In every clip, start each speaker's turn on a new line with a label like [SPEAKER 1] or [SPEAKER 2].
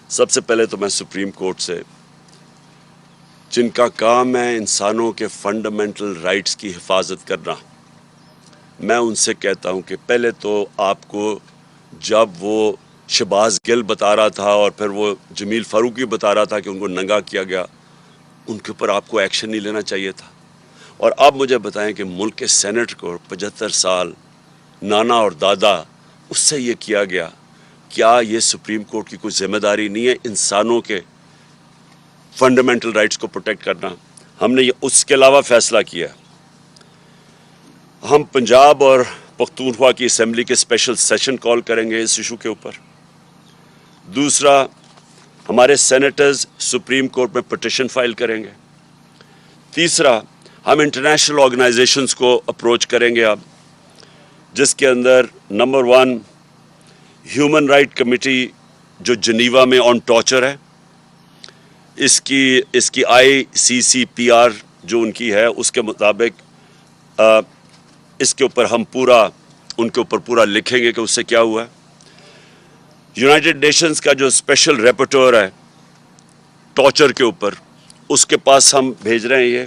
[SPEAKER 1] سب سے پہلے تو میں سپریم کورٹ سے، جن کا کام ہے انسانوں کے فنڈامنٹل رائٹس کی حفاظت کرنا، میں ان سے کہتا ہوں کہ پہلے تو آپ کو جب وہ شہباز گل بتا رہا تھا اور پھر وہ جمیل فاروقی بتا رہا تھا کہ ان کو ننگا کیا گیا، ان کے اوپر آپ کو ایکشن نہیں لینا چاہیے تھا. اور اب مجھے بتائیں کہ ملک کے سینٹ کو 75 سال نانا اور دادا اس سے یہ کیا گیا، کیا یہ سپریم کورٹ کی کوئی ذمہ داری نہیں ہے انسانوں کے فنڈامنٹل رائٹس کو پروٹیکٹ کرنا؟ ہم نے یہ اس کے علاوہ فیصلہ کیا. ہم پنجاب اور پختونخوا کی اسمبلی کے اسپیشل سیشن کال کریں گے اس ایشو کے اوپر. دوسرا، ہمارے سینیٹرز سپریم کورٹ میں پٹیشن فائل کریں گے. تیسرا، ہم انٹرنیشنل آرگنائزیشنز کو اپروچ کریں گے اب، جس کے اندر نمبر 1 ہیومن رائٹ کمیٹی جو جنیوا میں آن ٹارچر ہے، اس کی ICCPR جو ان کی ہے اس کے مطابق اس کے اوپر ہم ان کے اوپر پورا لکھیں گے کہ اس سے کیا ہوا ہے. یونائٹڈ نیشنز کا جو اسپیشل ریپورٹر ہے ٹارچر کے اوپر، اس کے پاس ہم بھیج رہے ہیں. یہ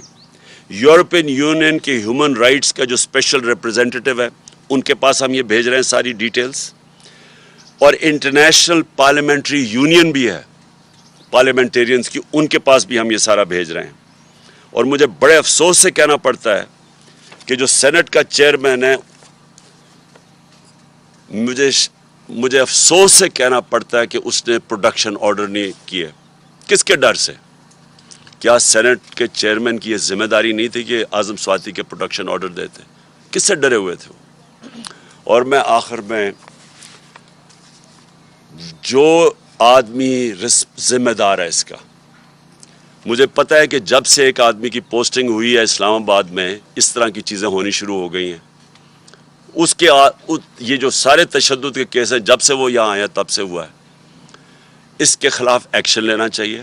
[SPEAKER 1] یورپین یونین کے ہیومن رائٹس کا جو اسپیشل ریپرزینٹیٹیو ہے ان کے پاس ہم یہ بھیج رہے ہیں ساری ڈیٹیلز. اور انٹرنیشنل پارلیمنٹری یونین بھی ہے پارلیمنٹیرینز کی، ان کے پاس بھی ہم یہ سارا بھیج رہے ہیں. اور مجھے بڑے افسوس سے کہنا پڑتا ہے کہ جو سینٹ کا چیئرمین ہے، مجھے افسوس سے کہنا پڑتا ہے کہ اس نے پروڈکشن آرڈر نہیں کیے. کس کے ڈر سے؟ کیا سینٹ کے چیئرمین کی یہ ذمہ داری نہیں تھی کہ اعظم سواتی کے پروڈکشن آرڈر دیتے؟ کس سے ڈرے ہوئے تھے وہ؟ اور میں آخر میں، جو آدمی ذمہ دار ہے اس کا، مجھے پتہ ہے کہ جب سے ایک آدمی کی پوسٹنگ ہوئی ہے اسلام آباد میں اس طرح کی چیزیں ہونی شروع ہو گئی ہیں. یہ جو سارے تشدد کے کیس ہیں جب سے وہ یہاں آیا تب سے ہوا ہے. اس کے خلاف ایکشن لینا چاہیے.